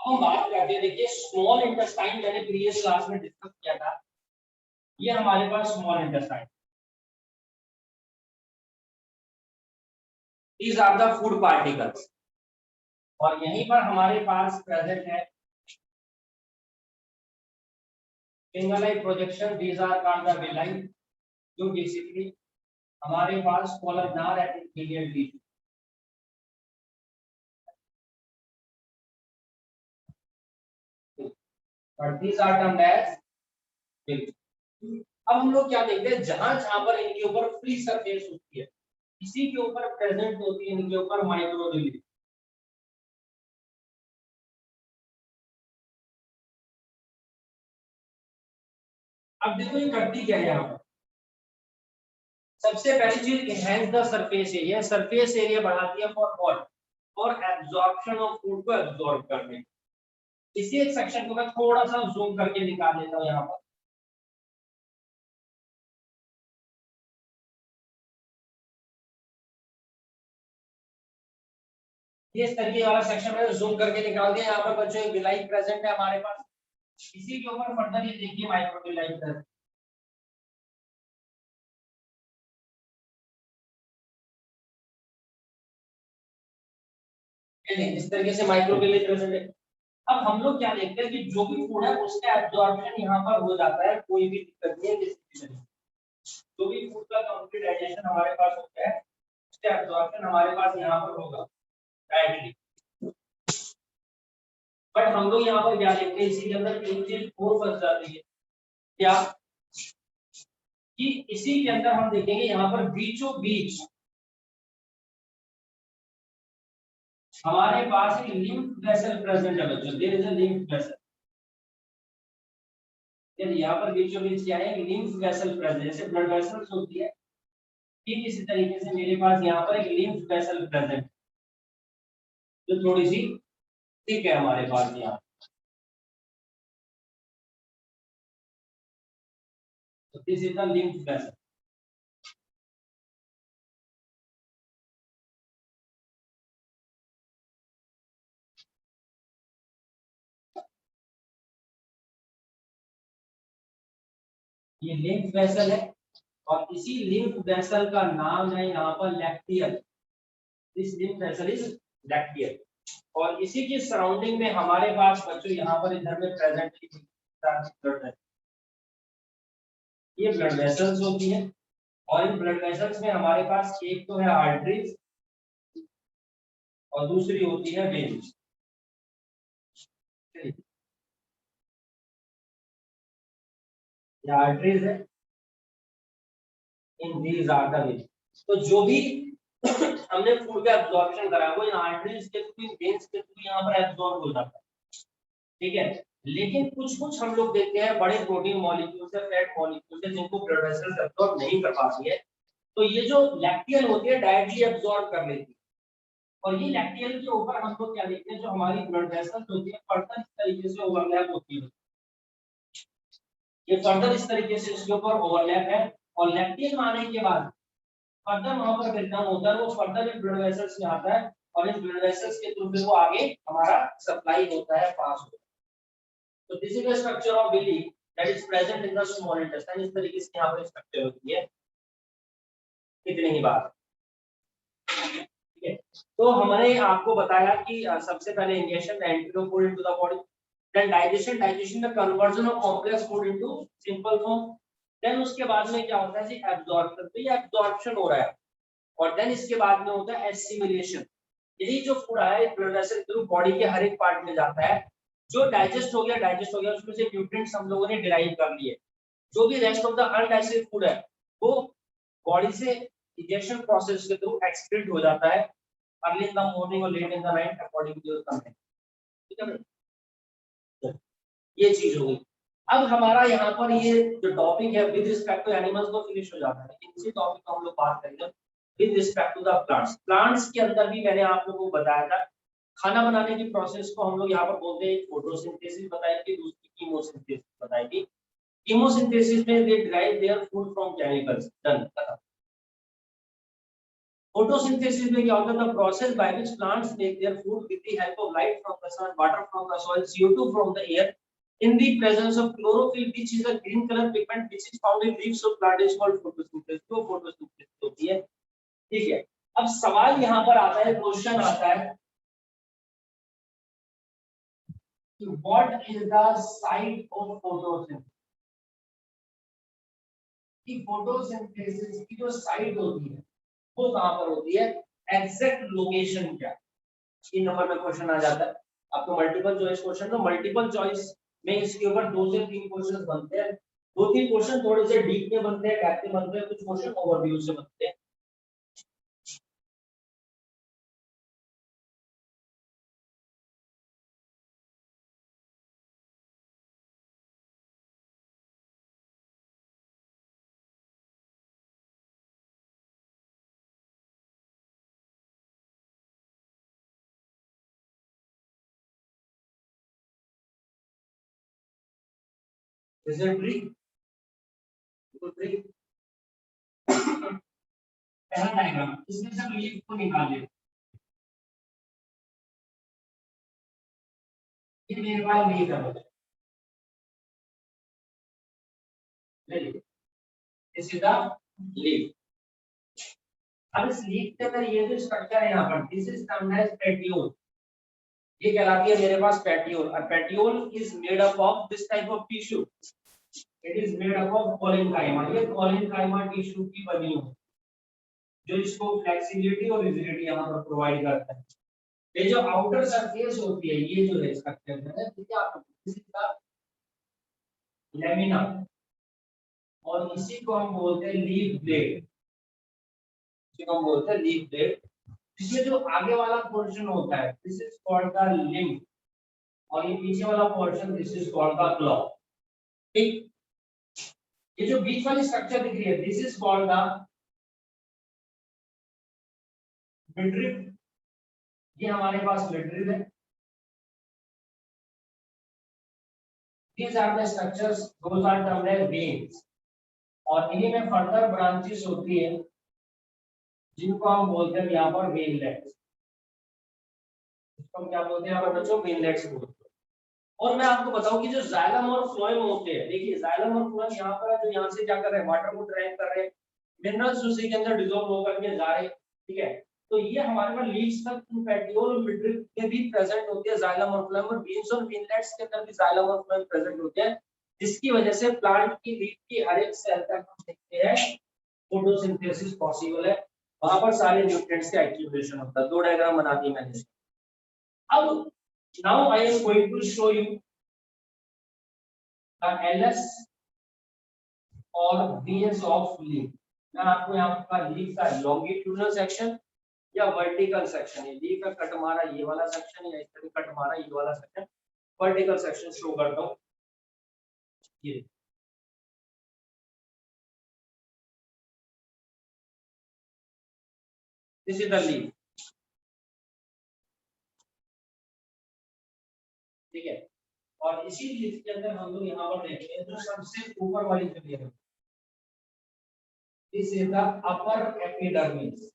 हम बात करते हैं, देखिए स्मॉल इंटेस्टाइन मैंने प्रीवियस क्लास में डिस्कस किया था। ये हमारे पास small intestine, these are the food particles, और यहीं पर हमारे पास प्रेजेंट है single eye projection, these are called the villi, जो बेसिकली हमारे पास columnar epithelial tissue. But these are termed as villi। अब हम लोग क्या देखते हैं, जहां जहां पर इनके ऊपर फ्री सरफेस होती है, इसी के ऊपर प्रेजेंट होती है इनके ऊपर माइक्रोविल्ली। अब देखो ये करती क्या है यहाँ पर, सबसे पहली चीज enhance the surface area, surface area बढ़ाती है for what, for absorption of food को एब्जॉर्ब करने। इसी एक सेक्शन को मैं थोड़ा सा जूम करके निकाल लेता हूँ यहाँ पर। ये इस तरीके वाला सेक्शन में जूम करके निकाल दिया। यहाँ पर बच्चों विलाई प्रेजेंट है हमारे पास, इसी के ऊपर फर्दर ये देखिए माइक्रोविलाई प्रेजेंट। इस तरीके से माइक्रोविलाई प्रेजेंट है। अब हम लोग क्या देखते हैं कि जो भी फूड है उसका एब्जॉर्प्शन यहाँ पर हो जाता है, कोई भी दिक्कत नहीं है किसी भी। जो भी फूड का कंप्लीट डाइजेशन हमारे पास होता है उसका एब्जॉर्प्शन हमारे पास यहाँ पर होगा डायरेक्टली। बट हम लोग यहाँ पर क्या देखते हैं, इसी के अंदर एक चीज और फंस जाती है, क्या कि इसी के अंदर हम देखेंगे यहाँ पर बीचों बीच हमारे पास एक लिम्फ वेसल प्रेजेंट है बच्चों, there is a lymph vessel. यहाँ पर बीचों बीच क्या है, लिम्फ वेसल प्रेजेंट, जैसे ब्लड वेसल्स होती है ठीक इसी तरीके से मेरे पास यहाँ पर एक लिम्फ वेसल प्रेजेंट, जो थोड़ी सी ठीक है हमारे पास यहाँ। तो this is the lymph vessel. ये लिम्फ वेसल है और इसी लिम्फ वेसल का नाम है यहाँ पर lacteal. This lymph vessel is lacteal, और इसी की सराउंडिंग में हमारे पास बच्चों यहाँ पर इधर में प्रेजेंट ये ब्लड वेसल्स होती है, और इन ब्लड वेसल्स में हमारे पास एक तो है आर्टरीज और दूसरी होती है वेन्स। ये आर्टरीज है, in these are the veins. तो जो भी हमने फूड का एब्जॉर्प्शन करा वो इन आर्टरीज के थ्रू, इन वेन्स के थ्रू यहाँ पर एब्जॉर्ब हो जाता है, ठीक है। लेकिन कुछ कुछ हम लोग देखते हैं बड़े प्रोटीन मॉलिक्यूल्स है, फैट मॉलिक्यूल्स है, जिनको ब्लड वेसल्स एब्जॉर्ब नहीं कर पाती है, तो ये जो लैक्टियल होती है डायरेक्टली एब्जॉर्ब कर लेती है। और ये लैक्टियल के ऊपर हम लोग क्या देखते हैं, जो हमारी ब्लड वेसल्स होती है फर्दर इस तरीके से ओवरलैप होती है, ये फर्दर इस तरीके से इसके ऊपर ओवरलैप है, और लैक्टियल आने के बाद फर्दर वहां पर ब्रेकडाउन होता है, वो फर्दर इन ब्लड वेसल्स में आता है, और इन ब्लड वेसल्स के थ्रू फिर वो आगे हमारा सप्लाई होता है, पास होता है। तो this is the structure of villi that is present in the small intestine. इस तरीके से यहाँ पर स्ट्रक्चर होती है, इतनी ही बात, ठीक है। तो हमने आपको बताया कि सबसे पहले injection antidote food into the body, then digestion, digestion में conversion of complex food into simple form, then उसके बाद में क्या होता है जी एब्जॉर्प्शन, तो ये एब्जॉर्प्शन हो रहा है, और देन इसके बाद में होता है एसिमिलेशन। यही जो फूड आया ब्लड वेसल थ्रू बॉडी के हर एक पार्ट में जाता है, जो डाइजेस्ट हो गया उसमें से न्यूट्रिएंट्स हम लोगों ने डिराइव कर लिए। जो भी rest of the undigested food है वो बॉडी से डिजेशन प्रोसेस के थ्रू एक्सक्रीट हो जाता है अर्ली इन द मॉर्निंग और late in the night according to your content, ठीक है। ये चीज हो गई। अब हमारा यहाँ पर ये जो टॉपिक है विद रिस्पेक्ट टू एनिमल्स तो फिनिश हो जाता है, लेकिन इसी टॉपिक को हम लोग बात करेंगे with respect to the plants. Plants के अंदर भी मैंने आप लोगों को बताया था, खाना बनाने की प्रोसेस को हम लोग यहाँ पर बोलते हैं फोटोसिंथेसिस बताई थी, दूसरी कीमोसिंथेसिस बताई थी। कीमोसिंथेसिस में they derive their food from chemicals, done. Photosynthesis में क्या होता है? The process by which plants make their food with the help of light from the sun, water from the soil, CO2 from the air in the presence of chlorophyll, which is a green color pigment which is found in leaves of plant, is called photosynthesis. तो photosynthesis होती है, ठीक है। अब सवाल यहाँ पर आता है, क्वेश्चन आता है कि what is the site of photosynthesis? कि फोटोसिंथेसिस की जो साइट होती है वो कहाँ पर होती है, एग्जैक्ट लोकेशन क्या? 3 नंबर में क्वेश्चन आ जाता है आपको मल्टीपल चॉइस क्वेश्चन। तो मल्टीपल चॉइस में इसके ऊपर 2 से 3 क्वेश्चन बनते हैं। 2-3 क्वेश्चन थोड़े से डीप में बनते हैं, डेप्थ में बनते हैं, कुछ क्वेश्चन ओवरव्यू से बनते हैं। रिजल्ट्री पहला डायग्राम, इसमें से लीफ को निकालिए। ये मेरे पास लीफ है, ले लीजिए, दिस इज द लीफ। अब इस लीफ के अंदर ये जो स्ट्रक्चर है यहाँ पर, this is termed as petiole, ये कहलाती है मेरे पास पेटियोल। और petiole is made up of this type of tissue, it is made up of collenchyma. ये कोलिनकाइमा टिश्यू की बनी हुई जो इसको फ्लेक्सिबिलिटी और रिजिडिटी यहाँ पर प्रोवाइड करता है। ये जो आउटर सरफेस होती है, ये जो है स्ट्रक्चर है, ठीक है, आपको इसका लेमिना, और इसी को हम बोलते हैं लीफ ब्लेड, इसी को हम बोलते हैं लीफ ब्लेड। इसमें जो आगे वाला पोर्शन होता है, this is called the limb, और ये पीछे वाला portion, this is called the claw. ठीक, ये जो बीच वाली स्ट्रक्चर दिख रही है, this is called the midrib, ये हमारे पास मिडरिफ है। These are the structures, those are termed as veins, और इन्हीं में फर्दर ब्रांचेस होती है जिनको हम बोलते हैं यहाँ पर वेनलेट्स। इसको हम क्या बोलते हैं यहाँ पर बच्चों? वेनलेट्स बोलते हैं। और मैं आपको बताऊं कि जो जाइलम और फ्लोएम होते हैं, देखिए जाइलम और फ्लोएम यहाँ पर जो यहाँ से क्या कर रहे हैं, वाटर को ड्राइव कर रहे हैं, मिनरल्स उसी के अंदर डिसॉल्व होकर के जा रहे हैं, ठीक है। तो ये हमारे पास लीव्स तक पेटियोल और मिडरिफ में भी प्रेजेंट होती है जाइलम और फ्लोएम, और वेन्स और वेनलेट्स के अंदर भी जाइलम और फ्लोएम प्रेजेंट होते हैं, जिसकी वजह से प्लांट की लीफ की हर एक सेल तक हम देखते हैं फोटोसिंथेसिस पॉसिबल है, वहां पर सारे न्यूट्रिएंट्स का एक्टिवेशन होता है। 2 डायग्राम बना दिए मैंने। अब now I am going to show you the LS और बीएस ऑफ लीफ। मैं आपको यहाँ पर लीफ का लॉन्गिट्यूडनल सेक्शन या वर्टिकल सेक्शन, ये लीफ का कट मारा ये वाला सेक्शन, या इस तरह कट मारा ये वाला सेक्शन, वर्टिकल सेक्शन शो करता हूँ। ये दिस इज द लीफ, ठीक है। और इसी लीफ के अंदर हम लोग यहाँ पर देखते हैं जो सबसे ऊपर वाली जो लेयर है, this is the upper epidermis.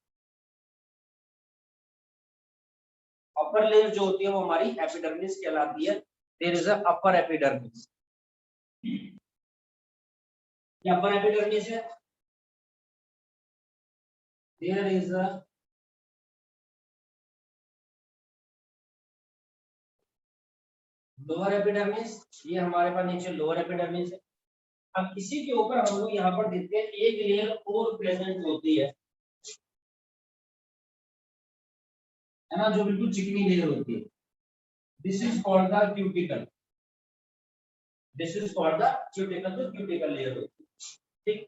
Upper layer जो होती है वो हमारी एपिडर्मिस कहलाती है। There is a upper epidermis, ये अपर एपिडर्मिस है। There is a lower epidermis, ये हमारे पास नीचे लोअर एपिडर्मिस है। अब इसी के ऊपर हम लोग यहाँ पर देखते हैं एक लेयर और प्रेजेंट होती है ना, जो बिल्कुल चिकनी लेयर होती है, this is called the cuticle, this is called the cuticle, जो क्यूटिकल लेयर होती है, ठीक।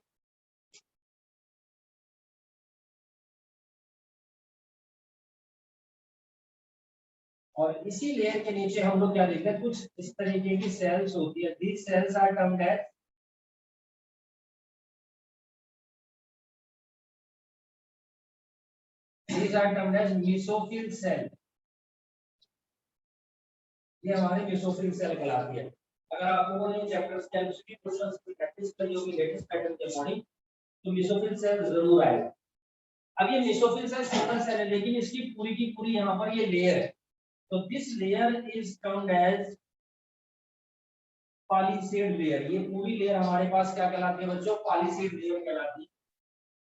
और इसी लेयर के नीचे हम लोग क्या देखते हैं, कुछ इस तरीके की सेल्स होती है, these cells are termed as, these are termed as mesophyll cell, ये हमारे mesophyll cell कहलाती है। अगर आप लोगों ने चैप्टर्स के एमसीक्यू क्वेश्चंस की प्रैक्टिस करी होगी लेटेस्ट पैटर्न के अकॉर्डिंग, तो mesophyll cell जरूर आएगा। अब ये मेसोफिल सेल सिंगल सेल है, लेकिन इसकी पूरी की पूरी यहाँ पर ये लेयर है, तो this layer is termed as palisade layer. ये पूरी लेयर हमारे पास क्या कहलाती है बच्चों? पॉलीसेड लेयर कहलाती है।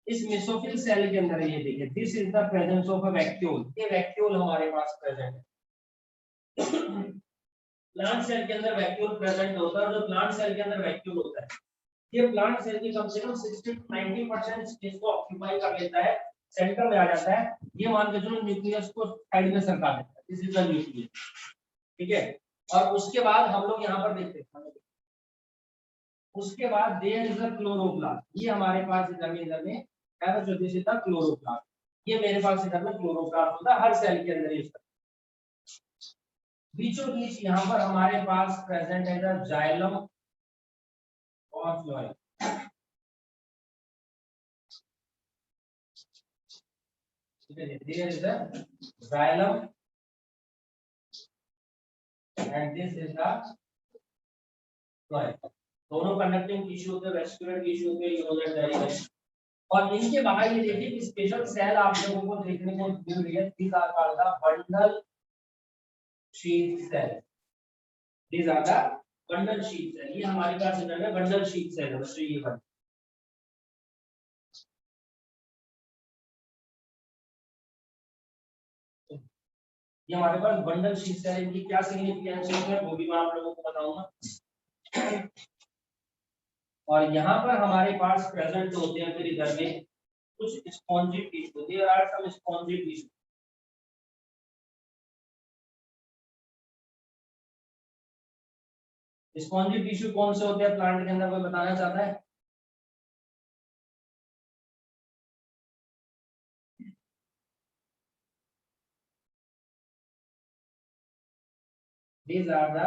इस मेसोफिल सेल के अंदर ये देखिए, this is the presence of a vacuole. ये वैक्यूल हमारे पास प्रेजेंट है। प्लांट सेल के अंदर वैक्यूल प्रेजेंट होता है, और जो प्लांट सेल के अंदर वैक्यूल होता है, ये प्लांट सेल की कम से कम 60 to 90% स्पेस को ऑक्यूपाई कर लेता है, सेंटर में आ जाता है। ये मान के चलो न्यूक्लियस को साइड में सरका देता है, दिस इज द न्यूक्लियस, ठीक है। और उसके बाद हम लोग यहाँ पर देखते हैं, उसके बाद देयर इज अ क्लोरोप्लास्ट। ये हमारे पास इधर में है बच्चों, दिस इज द क्लोरोप्लास्ट। ये मेरे पास इधर में क्लोरोप्लास्ट होता है हर सेल के अंदर। इस बीचों बीच यहाँ पर हमारे पास प्रेजेंट है द जाइलम और phloem. There is a xylem and this is the phloem. दोनों कंडक्टिंग टिश्यू होते हैं, वेस्कुलर टिश्यू होते हैं, यूरोजन डायरेक्ट। और इनके बाहर ये देखिए कि स्पेशल सेल आप लोगों को देखने को मिल रही है। These are called the bundle sheath cell. These are the bundle sheath cell. ये हमारे पास इधर में bundle sheath cell है बच्चों। ये बन ये हमारे पास बंडल शीट सेल। इनकी क्या सिग्निफिकेंस है वो भी मैं आप लोगों को बताऊंगा। और यहाँ पर हमारे पास प्रेजेंट होते हैं फिर इधर में कुछ spongy tissue. There are some spongy tissue. Spongy tissue कौन से होते हैं प्लांट के अंदर, कोई बताना चाहता है? These are the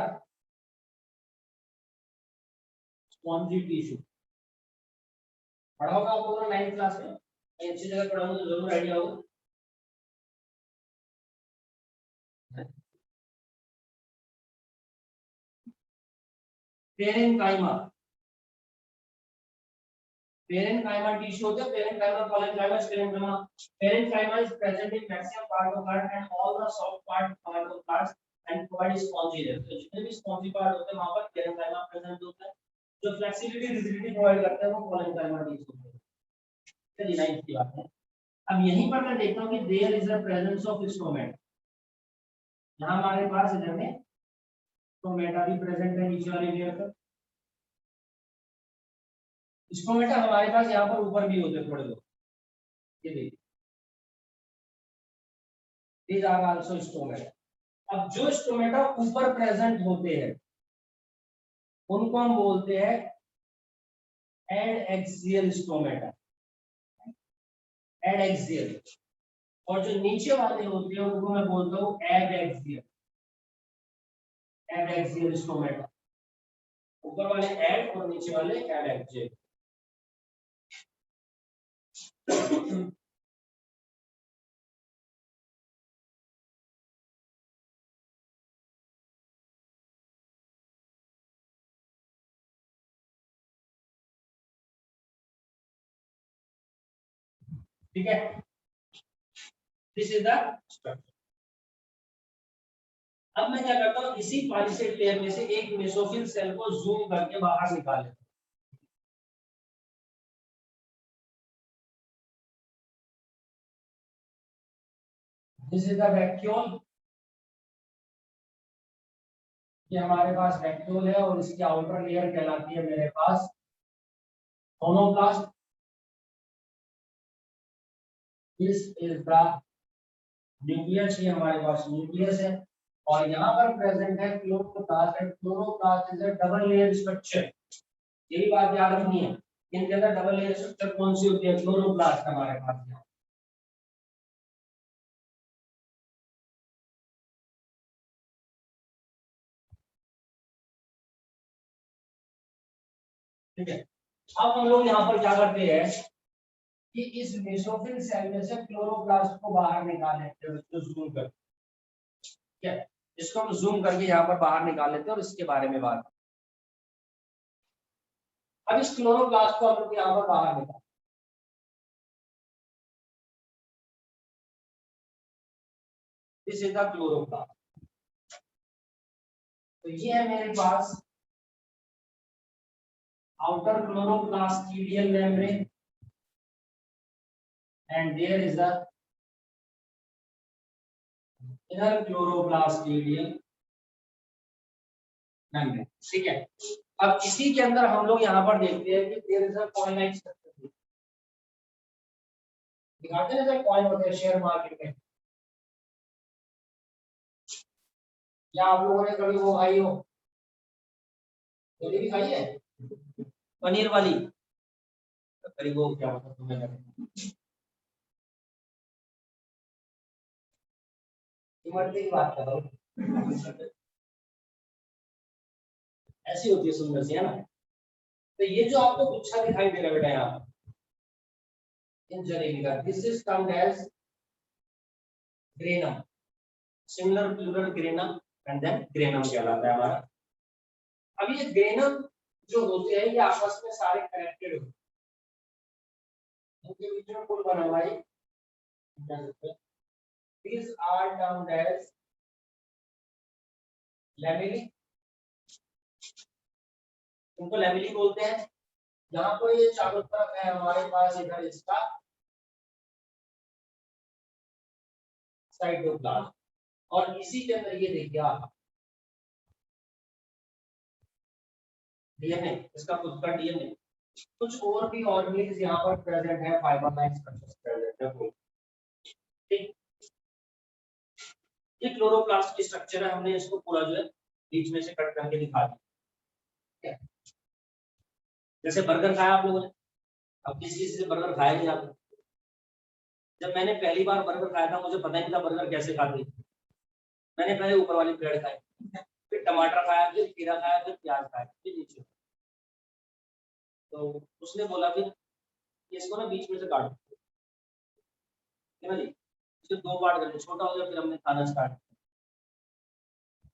spongy tissue. पढ़ा होगा आप लोगों ने 9th क्लास में, अच्छी जगह पढ़ा होगा तो जरूर आइडिया होगा। पेरेन्काइमा, पेरेन्काइमा टिश्यू होते हैं। पेरेन्काइमा, पॉलीकाइमा, parenchyma. Parenchyma is present in maximum part of plant and all the soft part of plants and provide spongy layer। तो जितने भी स्पॉन्जी पार्ट होते हैं वहां पर पेरेन्काइमा प्रेजेंट होता है। जो फ्लेक्सिबिलिटी रिजिडिटी प्रोवाइड करते हैं वो पॉलीकाइमा टिश्यू होते हैं। चलिए 9th की बात है। अब यहीं पर मैं देखता हूँ कि there is a presence of stomata. यहाँ हमारे पास इधर में स्टोमेटा भी प्रेजेंट है नीचे वाली लेयर पर। स्टोमेटा हमारे पास यहाँ पर ऊपर भी होते हैं थोड़े बहुत, ये देखिए, these are also stomata। अब जो स्टोमेटा ऊपर प्रेजेंट होते हैं उनको हम बोलते हैं एडएक्सियल स्टोमेटा, एडएक्सियल। और जो नीचे वाले होते हैं उनको मैं बोलता हूँ एडएक्सियल, एडएक्सियल स्टोमेटा। ऊपर वाले एड और नीचे वाले एडएक्सियल। ठीक है, दिस इज द स्ट्रक्चर। अब मैं क्या करता हूँ, इसी पॉलीसेड लेयर में से एक मेसोफिल सेल को जूम करके बाहर निकाल लेता हूँ। This is the vacuole. ये हमारे पास वैक्यूल है और इसकी आउटर लेयर कहलाती है मेरे पास मोनोप्लास्ट। This is the nucleus. ये हमारे पास न्यूक्लियस है और यहाँ पर प्रेजेंट है chloroplast. And chloroplast is a double layer structure. यही बात याद रखनी है, इनके अंदर डबल लेयर स्ट्रक्चर कौन सी होती है? क्लोरोप्लास्ट हमारे पास है। ठीक है, अब हम लोग यहाँ पर क्या करते हैं कि इस मेसोफिल सेल में से क्लोरोप्लास्ट को बाहर निकाल लेते हैं, तो जूम कर, ठीक है, इसको हम जूम करके यहाँ पर बाहर निकाल लेते हैं और इसके बारे में बात। अब इस क्लोरोप्लास्ट को हम लोग यहाँ पर बाहर निकाल, दिस इज द क्लोरोप्लास्ट। तो ये है मेरे पास outer chloroplastidial membrane and there is the inner chloroplastidial membrane. ठीक है, अब इसी के अंदर हम लोग यहाँ पर देखते हैं कि there is a coin like structure. दिखाते हैं जैसे कॉइन होते हैं शेयर मार्केट में, क्या आप लोगों ने कभी वो खाई हो, भी खाई है पनीर वाली? करीब वो क्या मतलब तुम्हें इमरती की बात कर रहा हूँ, ऐसी होती है सुंदर सी, है ना। तो ये जो आपको गुच्छा दिखाई दे रहा है बेटा यहाँ इन जलेबी का, this is termed as granum, similar plural granum and then granum कहलाता है हमारा। अब ये ग्रेनम जो होते हैं ये आपस में सारे कनेक्टेड होते हैं, इनके बीच में पुल बना हुआ है। These are termed as lamellae, इनको लैमेली बोलते हैं। यहाँ पर ये चारों तरफ है हमारे पास, इधर इसका साइटोप्लाज्म, और इसी के अंदर ये देखिए आप डीएनए, इसका खुद का डीएनए, कुछ और भी ऑर्गेनिल्स यहाँ पर प्रेजेंट है, फाइबर लाइक स्ट्रक्चर्स प्रेजेंट है। ठीक, ये क्लोरोप्लास्ट की स्ट्रक्चर है, हमने इसको पूरा जो है बीच में से कट करके दिखा दिया। जैसे बर्गर खाया आप लोगों ने, अब किसी से बर्गर खाया नहीं जाता। जब मैंने पहली बार बर्गर खाया था मुझे पता नहीं था बर्गर कैसे खाते, मैंने पहले ऊपर वाली ब्रेड खाई, फिर टमाटर खाया, फिर खीरा खाया, फिर प्याज खाया, फिर नीचे। तो उसने बोला फिर इसको ना बीच में से काट दो, है ना जी, इसे दो पार्ट कर दो, छोटा हो गया, फिर हमने खाना स्टार्ट किया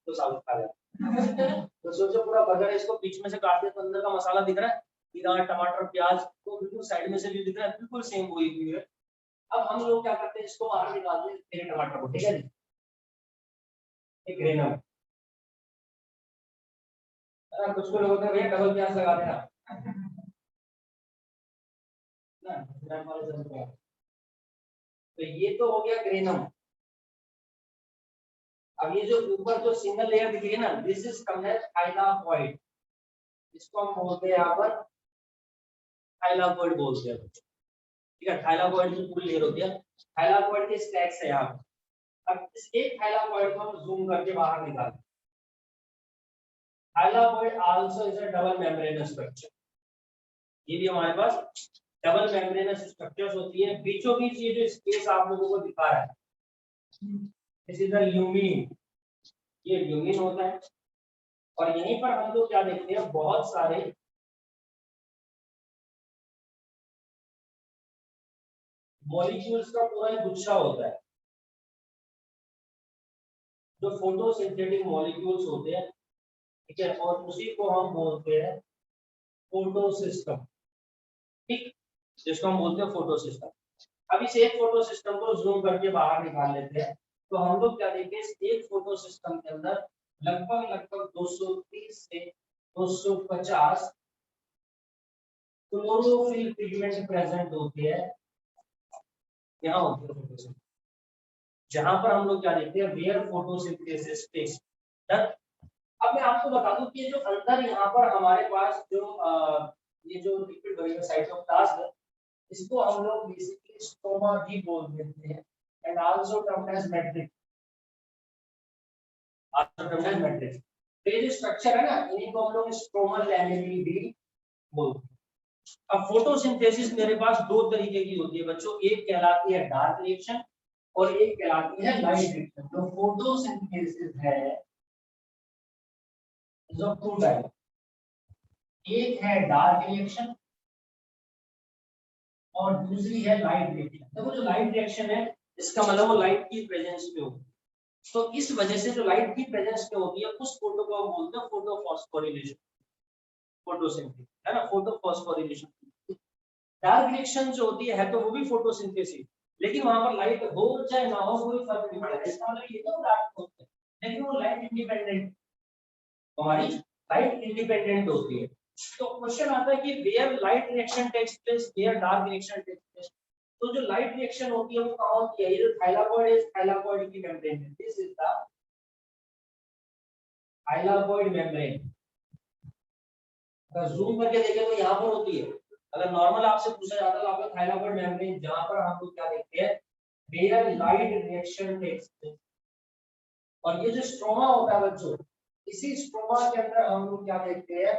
तो साबुत खा गया। तो सोचो पूरा बर्गर है, इसको बीच में से काट दिया तो अंदर का मसाला दिख रहा है, खीरा टमाटर प्याज, तो बिल्कुल साइड में से भी दिख रहा है, बिल्कुल सेम वही हुई है। अब हम लोग क्या करते हैं, इसको बाहर निकाल दें तेरे टमाटर को, ठीक है जी, एक ग्रेनम, कुछ को लोगों ने भैया डबल प्याज लगा देना ना, तो ये तो हो गया ग्रेनम। अब ये जो ऊपर जो सिंगल लेयर दिख रही है ना, this is called as thylakoid, इसको हम बोलते हैं यहाँ पर थाइलाकोइड बोलते हैं, ठीक है। थाइलाकोइड की पूरी लेयर होती है, थाइलाकोइड के स्टैक्स है यहाँ। अब इस एक थाइलाकोइड को हम जूम करके बाहर निकालते हैं। Thylakoid also is a double membranous structure, ये भी हमारे पास डबल मेम्ब्रेनस स्ट्रक्चर्स होती है। बीचों बीच ये जो स्पेस आप लोगों को दिखा रहा है, दिस इज द ल्यूमिन, ये ल्यूमिन होता है। और यहीं पर हम लोग क्या देखते हैं, बहुत सारे मॉलिक्यूल्स का पूरा एक गुच्छा होता है, जो फोटोसिंथेटिक मॉलिक्यूल्स होते हैं, ठीक है, और उसी को हम बोलते हैं फोटोसिस्टम, ठीक, जिसको हम बोलते हैं फोटोसिस्टम। अब इस एक फोटोसिस्टम को जूम करके बाहर निकाल लेते हैं, तो हम लोग क्या देखते हैं, इस एक फोटोसिस्टम के अंदर लगभग 230 से 250 क्लोरोफिल पिगमेंट प्रेजेंट होते हैं, यहाँ होते हैं फोटोसिंथेसिस, जहां पर हम लोग क्या देखते हैं, वेयर फोटोसिंथेसिस टेक्स प्लेस। अब मैं आपको बता दूं कि जो अंदर यहाँ पर हमारे पास जो ये जो लिक्विड बनेगा साइटोप्लाज्म है, इसको हम लोग बेसिकली स्ट्रोमा भी बोल देते हैं, and also termed as matrix, also termed as matrix. तो ये जो स्ट्रक्चर है ना, इन्हीं को हम लोग स्ट्रोमल लैमेली भी बोलते हैं। अब फोटोसिंथेसिस मेरे पास दो तरीके की होती है बच्चों, एक कहलाती है डार्क रिएक्शन और एक कहलाती है लाइट रिएक्शन। तो फोटोसिंथेसिस है जो टू टाइप, एक है डार्क रिएक्शन और दूसरी है लाइट रिएक्शन। देखो जो लाइट रिएक्शन है, इसका मतलब वो लाइट की प्रेजेंस में होती है, तो इस वजह से जो लाइट की प्रेजेंस में होती है उस फोटो को हम बोलते हैं फोटोफॉस्फोरिलेशन, फोटोसिंथेसिस, है ना, फोटोफॉस्फोरिलेशन। डार्क रिएक्शन जो होती है तो वो भी फोटोसिंथेसिस, लेकिन वहां पर लाइट हो चाहे ना हो कोई फर्क नहीं पड़ेगा। इसका मतलब ये तो डार्क होता है, लेकिन वो लाइट इंडिपेंडेंट, हमारी लाइट इंडिपेंडेंट होती है। तो क्वेश्चन आता है कि where light reaction takes place, where dark reaction takes place. तो जो लाइट रिएक्शन होती है वो कहां होती है? ये जो थाइलाकॉइड है, थाइलाकॉइड की मेम्ब्रेन है, this is the thylakoid membrane. अगर जूम करके देखें तो यहाँ पर होती है। अगर नॉर्मल आपसे पूछा जाता है आपका थाइलाकॉइड मेम्ब्रेन, जहां पर हम लोग क्या देखते हैं, where light reaction takes place. और ये जो स्ट्रोमा होता है बच्चों, इसी स्ट्रोमा के अंदर हम लोग क्या देखते हैं,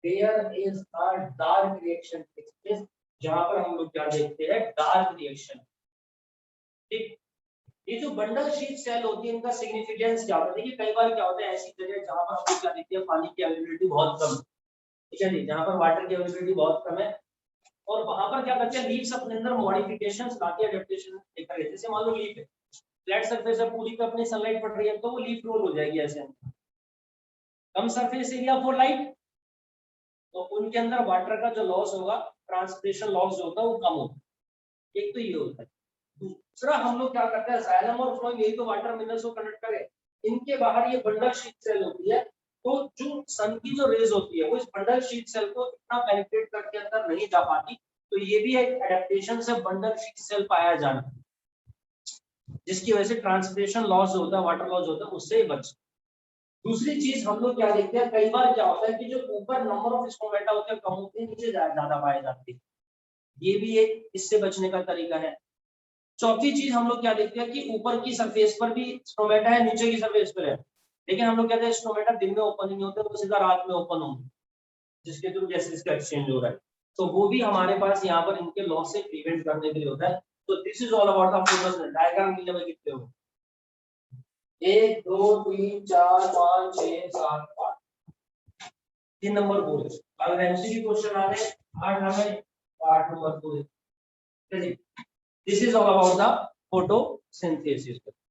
where is the dark reaction takes place, जहां पर हम लोग क्या देखते हैं, डार्क रिएक्शन। ठीक, ये जो बंडल शीट सेल होती है इनका सिग्निफिकेंस क्या होता है? देखिए कई बार क्या होता है, ऐसी जगह जहां पर हम लोग क्या देखते हैं, पानी की अवेलेबिलिटी बहुत कम है, ठीक है जी, जहां पर वाटर की अवेलेबिलिटी बहुत कम है, और वहां पर क्या करते हैं, लीव्स अपने अंदर मॉडिफिकेशंस लाती है, एडेप्टेशन लेकर आती है। जैसे मान लो लीफ है, फ्लैट सरफेस है, पूरी पे अपनी सनलाइट पड़ रही है, तो वो लीफ रोल हो जाएगी ऐसे। कम सरफेस एरिया फॉर लाइट, तो उनके अंदर वाटर का जो लॉस होगा, ट्रांसपिरेशन लॉस जो होता है वो कम होगा। एक तो ये होता है। दूसरा हम लोग क्या करते हैं, जाइलम और फ्लोएम, यही तो वाटर मिनरल्स को कनेक्ट करे, इनके बाहर ये बंडल शीट सेल होती है। तो जो सन की जो रेज होती है वो इस बंडल शीट सेल को इतना पेनिट्रेट करके अंदर नहीं जा पाती, तो ये भी एक एडेप्टेशन से बंडल शीट सेल पाया जाना, जिसकी वजह से ट्रांसपिरेशन लॉस होता है, वाटर लॉस होता है, उससे बच। दूसरी चीज हम लोग क्या देखते हैं, कई बार क्या होता है कि जो ऊपर नंबर ऑफ स्ट्रोमेटा होते हैं कम होते हैं, नीचे ज्यादा पाए जाते हैं, ये भी एक इससे बचने का तरीका है। चौथी चीज हम लोग क्या देखते हैं कि ऊपर की सरफेस पर भी स्ट्रोमेटा है, नीचे की सरफेस पर है, लेकिन हम लोग कहते हैं स्ट्रोमेटा दिन में ओपन नहीं होते, वो सीधा रात में ओपन होंगे, जिसके थ्रू गैसेस का एक्सचेंज हो रहा है। तो वो भी हमारे पास यहाँ पर इनके लॉस से प्रिवेंट करने के लिए होता है। तो this is all about the fluorescent diagram. नीचे में कितने हो, 1 2 3 4 5 6 7 8, 3 नंबर पूरे। अगर एमसीक्यू क्वेश्चन आ रहे 8 हमें 8 नंबर पूरे। चलिए, this is all about the photosynthesis.